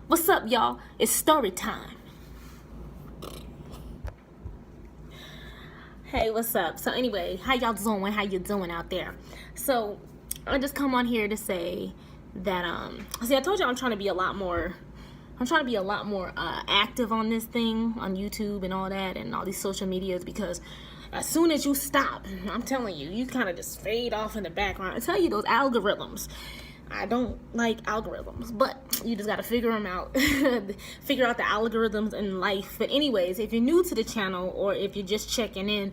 What's up, y'all? It's story time. Hey, what's up? So anyway, how y'all doing? How you doing out there? So I just come on here to say that I told you I'm trying to be a lot more active on this thing, on YouTube and all that, and all these social medias, because as soon as you stop, I'm telling you, you kind of just fade off in the background. I tell you, those algorithms. I don't like algorithms, but you just got to figure them out. Figure out the algorithms in life. But anyways, if you're new to the channel or if you're just checking in,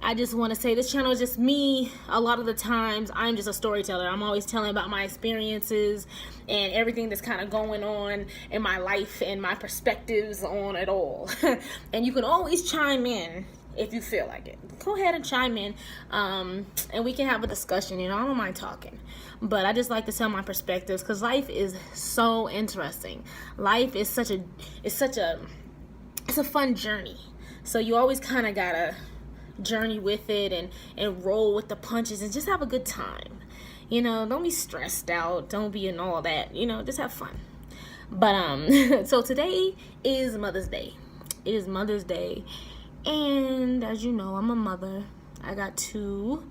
I just want to say this channel is just me. A lot of the times, I'm just a storyteller. I'm always telling about my experiences and everything that's kind of going on in my life and my perspectives on it all. And you can always chime in if you feel like it. Go ahead and chime in, and we can have a discussion. I don't mind talking, but I just like to tell my perspectives, because life is so interesting. Life is it's a fun journey. So you always kind of gotta journey with it and roll with the punches and just have a good time. Don't be stressed out. Don't be in all that. Just have fun. But so today is Mother's Day. It is Mother's Day. And as you know, I'm a mother. I got 2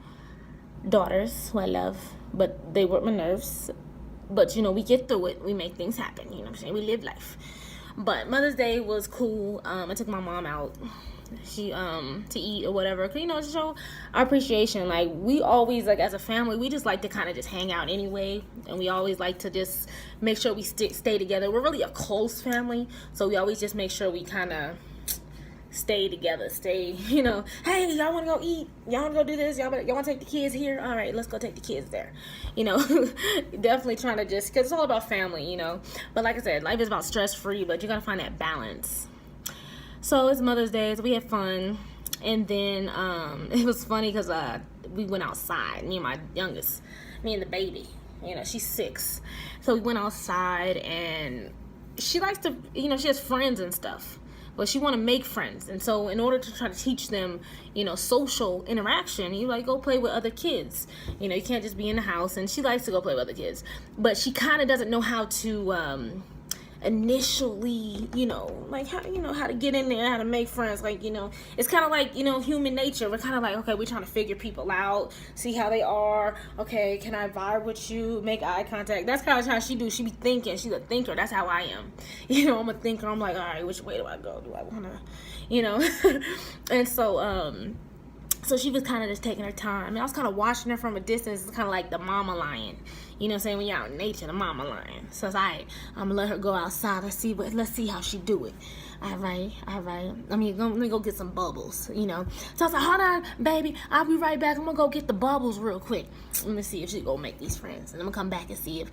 daughters who I love, but they work my nerves. But we get through it. We make things happen. You know what I'm saying? We live life. But Mother's Day was cool. I took my mom out. She to eat or whatever. To show our appreciation. Like, we always, like, as a family, we just like to kind of just hang out anyway. And we always like to just make sure we stay together. We're really a close family, so we always just make sure we kind of stay together, hey, y'all want to go eat? Y'all want to go do this? Y'all want to take the kids here? All right, let's go take the kids there. Definitely trying to just, because it's all about family, But like I said, life is about stress-free, but you got to find that balance. So it's Mother's Day, so we had fun. And then it was funny because we went outside, me and the baby. She's 6. So we went outside, and she likes to, she has friends and stuff. But she want to make friends, and so in order to try to teach them, social interaction, you go play with other kids. You can't just be in the house. And she likes to go play with other kids, but she kind of doesn't know how to initially, how to get in there, how to make friends. It's kind of like, human nature. We're kind of like, okay, we're trying to figure people out, see how they are. Okay, can I vibe with you? Make eye contact. That's kind of how she do. She be thinking. She's a thinker. That's how I am. I'm a thinker. I'm like, all right, which way do I go? Do I want to, And so she was kind of just taking her time. I was kind of watching her from a distance. It's kind of like the mama lion. Saying, when you're out in nature, the mama lion. So it's all right. I'm going to let her go outside. Let's see how she do it. All right. Let me go get some bubbles, So I was like, hold on, baby. I'll be right back. I'm going to go get the bubbles real quick. Let me see if she's going to make these friends. And I'm going to come back and see if,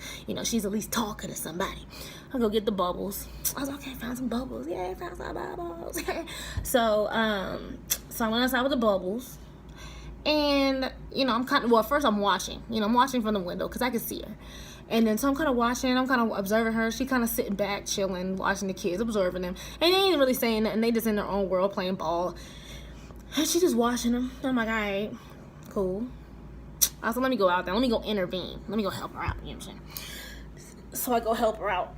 she's at least talking to somebody. I'll go get the bubbles. I was like, okay, found some bubbles. Yeah, found some bubbles. So I went outside with the bubbles. And, first I'm watching. I'm watching from the window because I can see her. And then, so I'm kind of watching. I'm kind of observing her. She kind of sitting back, chilling, watching the kids, observing them. And they ain't really saying nothing. They just in their own world playing ball. And she just watching them. I'm like, all right, cool. I was like, let me go out there. Let me go intervene. Let me go help her out. You know what I'm saying? So I go help her out.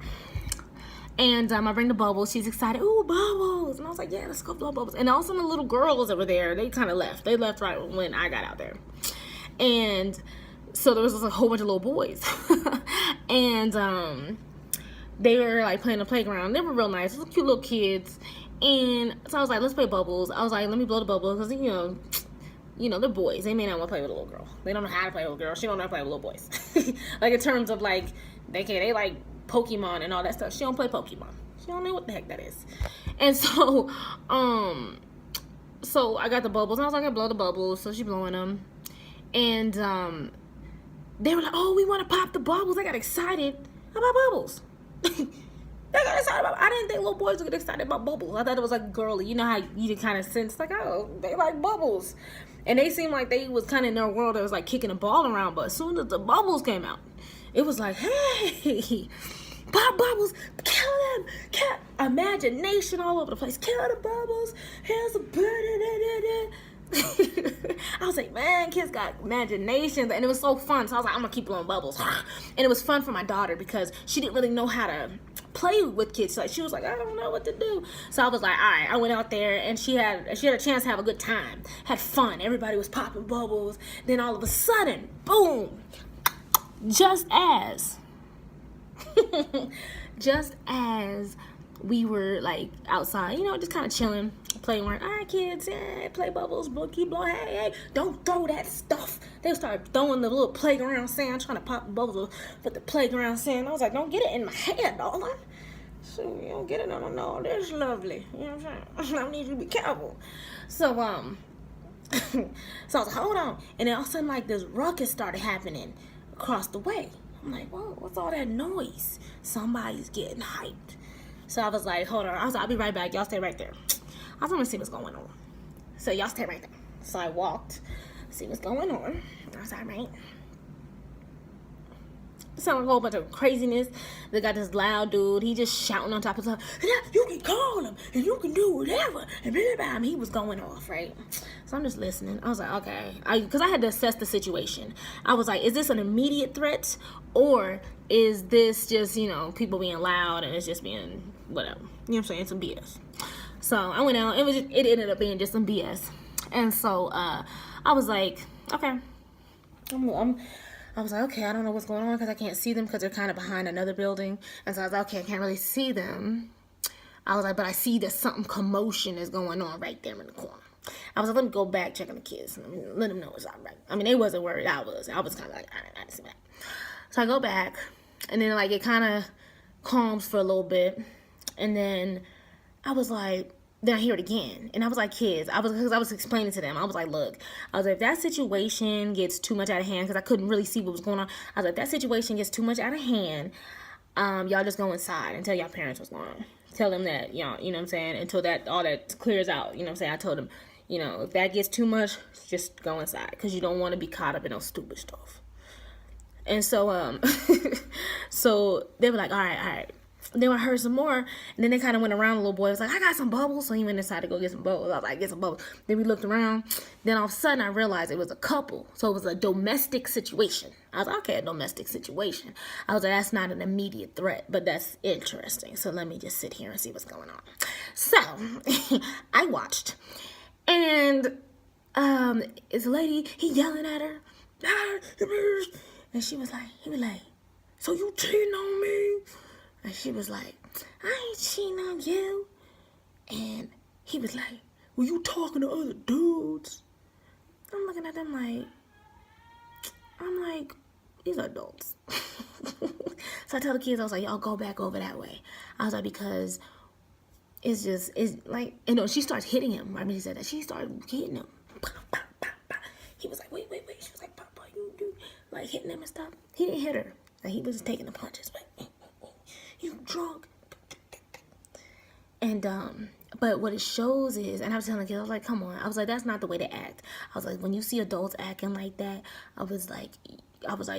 And I bring the bubbles. She's excited. Ooh, bubbles. And I was like, yeah, let's go blow bubbles. And all of a sudden, the little girls that were there, they kind of left. They left right when I got out there. And so there was just a whole bunch of little boys. And they were, playing the playground. They were real nice. Little cute little kids. And so I was like, let's play bubbles. I was like, let me blow the bubbles. Because, they're boys. They may not want to play with a little girl. They don't know how to play with a girl. She don't know how to play with little boys. In terms of, they like Pokemon and all that stuff. She don't play Pokemon. She don't know what the heck that is. And so, so I got the bubbles. And I was like, I blow the bubbles. So she blowing them. And they were like, oh, we want to pop the bubbles. They got excited about bubbles. They got excited about. I didn't think little boys would get excited about bubbles. I thought it was girly. You know how you kind of sense oh, they like bubbles. And they seemed like they was kind of in their world that was kicking a ball around. But as soon as the bubbles came out, it was like, hey, pop bubbles, kill them, imagination all over the place. Kill the bubbles. Here's a bird. I was like, man, kids got imaginations, and it was so fun. So I was like, I'm gonna keep blowing bubbles, and it was fun for my daughter because she didn't really know how to play with kids. Like she was like, I don't know what to do. So I was like, all right. I went out there, and she had a chance to have a good time, had fun. Everybody was popping bubbles. Then all of a sudden, boom! Just as we were like outside, just kind of chilling, playing around. All right, kids, play bubbles, keep blowing. Hey, don't throw that stuff. They started throwing the little playground sand, trying to pop bubbles with the playground sand. I was like, don't get it in my head, darling. So you don't get it. No, that's lovely. You know what I'm saying? I need you to be careful. So so I was like, hold on, and then all of a sudden, like, this ruckus started happening across the way. I'm like, whoa, what's all that noise? Somebody's getting hyped. So I was like, hold on. I was like, I'll be right back. Y'all stay right there. I was going to see what's going on. So y'all stay right there. So I walked, see what's going on. I was like, all right. Sounded a whole bunch of craziness. They got this loud dude. He just shouting on top of stuff. You can call him and you can do whatever. And blah, blah, blah. He was going off, right? So I'm just listening. I was like, okay. Because I had to assess the situation. I was like, is this an immediate threat? Or is this just, people being loud and it's just being whatever? You know what I'm saying? Some BS. So I went out. It ended up being just some BS. And so I was like, okay. I was like, okay, I don't know what's going on because I can't see them because they're kind of behind another building. And so I was like, okay, I can't really see them. I was like, but I see that something commotion is going on right there in the corner. I was like, let me go back, check on the kids. Let them know it's all right. I mean, they wasn't worried. I was kind of like, all right, I didn't see that. So I go back, and then, like, it kind of calms for a little bit. And then I was like, then I hear it again. And I was like, kids, because I was explaining to them. I was like, look, I was like, if that situation gets too much out of hand, because I couldn't really see what was going on. I was like, if that situation gets too much out of hand, y'all just go inside and tell y'all parents what's going on. Tell them that, you know what I'm saying, until all that clears out. You know what I'm saying? I told them, if that gets too much, just go inside, because you don't want to be caught up in those stupid stuff. And so, so they were like, all right. Then I heard some more, and then they kind of went around. The little boy was like, I got some bubbles. So he went inside to go get some bubbles. I was like, get some bubbles. Then we looked around. Then all of a sudden I realized it was a couple. So it was a domestic situation. I was like, okay, a domestic situation. I was like, that's not an immediate threat, but that's interesting. So let me just sit here and see what's going on. So I watched, and it's a lady, he yelling at her. And he was like, so you cheating on me? And she was like, I ain't cheating on you. And he was like, were you talking to other dudes? I'm looking at them like, these are adults. So I tell the kids, I was like, y'all go back over that way. I was like, because it's like, she starts hitting him. I mean, he said that she started hitting him. He was like, wait. She was like, Papa, you like hitting him and stuff. He didn't hit her. Like, he was just taking the punches. You drunk. And but what it shows is, and I was telling the kids, I was like, come on. I was like, that's not the way to act. I was like, when you see adults acting like that, I was like,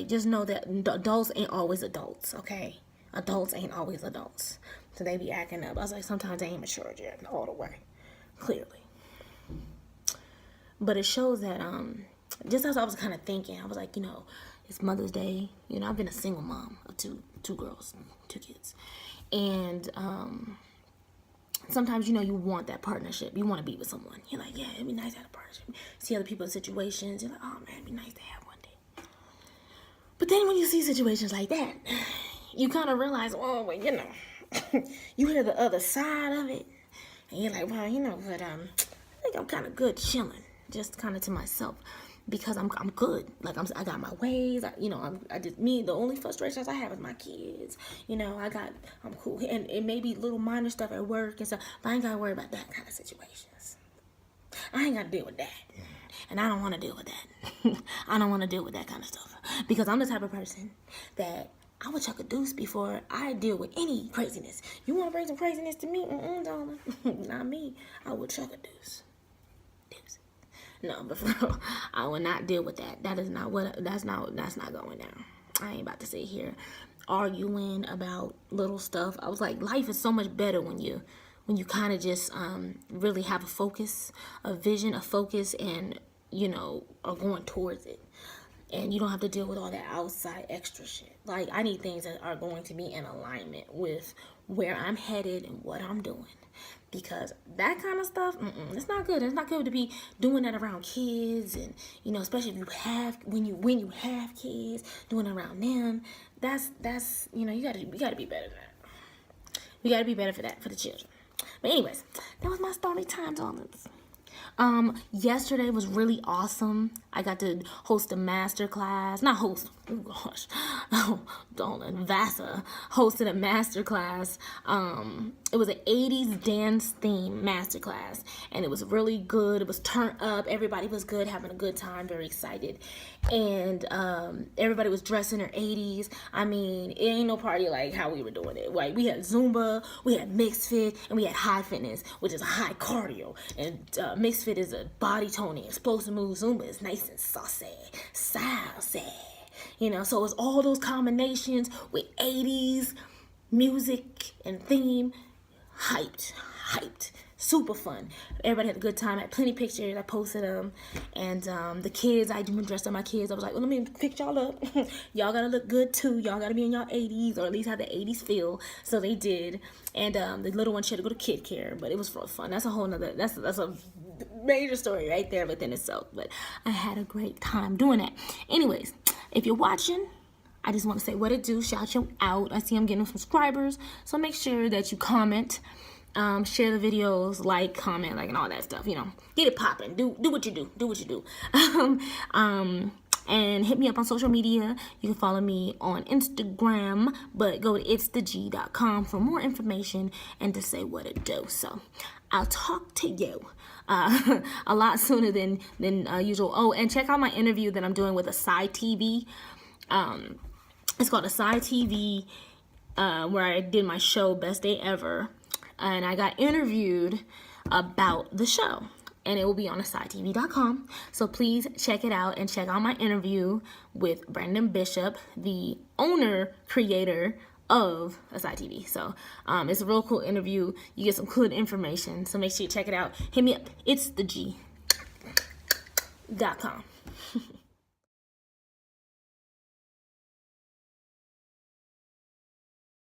just know that adults ain't always adults, okay? Adults ain't always adults. So they be acting up. I was like, sometimes they ain't mature yet all the way, clearly. But it shows that just as I was kind of thinking, I was like, it's Mother's Day. I've been a single mom of two girls, 2 kids. And sometimes, you want that partnership. You want to be with someone. You're like, yeah, it'd be nice to have a partnership. See other people in situations. You're like, oh, man, it'd be nice to have one day. But then when you see situations like that, you kind of realize, oh, well, you hear the other side of it. And you're like, well, but I think I'm kind of good chilling, just kind of to myself. Because I'm good. Like, I got my ways. The only frustrations I have is my kids. I'm cool. And it may be little minor stuff at work and stuff, but I ain't got to worry about that kind of situations. I ain't got to deal with that. And I don't want to deal with that. I don't want to deal with that kind of stuff. Because I'm the type of person that I would chuck a deuce before I deal with any craziness. You want to bring some craziness to me? Darling. Not me. I would chuck a deuce. No, but for real, I will not deal with that. That's not going down. I ain't about to sit here arguing about little stuff. I was like, life is so much better when you when you kind of just really have a focus, a vision, a focus, and you know, are going towards it. And you don't have to deal with all that outside extra shit. Like, I need things that are going to be in alignment with where I'm headed and what I'm doing. Because that kind of stuff, it's not good. It's not good to be doing that around kids, and you know, especially if you have when you have kids, doing it around them. That's you know, you gotta be better than that. We gotta be better for that, for the children. But anyways, that was my story time, darlings. Yesterday was really awesome. I got to host a master class. Not host. Oh gosh. Oh, darling. Vasa hosted a master class. It was an 80s dance theme master class, and it was really good. It was turned up. Everybody was good, having a good time, very excited. And everybody was dressed in their 80s. I mean, it ain't no party like how we were doing it. Like, we had Zumba, we had Mixed Fit, and we had High Fitness, which is a high cardio. And Mixed Fit is a body toning, explosive move. Zumba is nice and saucy. You know, so it's all those combinations with 80s music and theme. Hyped. Super fun. Everybody had a good time. I had plenty of pictures. I posted them. And the kids, I even dressed up my kids. I was like, well, let me pick y'all up. Y'all gotta look good too. Y'all gotta be in y'all 80s, or at least have the 80s feel. So they did. And the little one, she had to go to kid care, but it was for fun. That's a whole nother, that's a major story right there within itself. But I had a great time doing that. Anyways, if you're watching, I just want to say what it do. Shout you out. I see I'm getting subscribers. So make sure that you comment. Share the videos, like, comment, like, and all that stuff, you know, get it popping, do what you do, and hit me up on social media. You can follow me on Instagram, but go to itstheg.com for more information and to say what it do. So I'll talk to you a lot sooner than usual. Oh, and check out my interview that I'm doing with Asai TV. It's called Asai TV, where I did my show Best Day Ever. And I got interviewed about the show, and it will be on AsaiTV.com. So please check it out and check out my interview with Brandon Bishop, the owner, creator of Asai TV. So it's a real cool interview. You get some good information. So make sure you check it out. Hit me up. It's the G.com.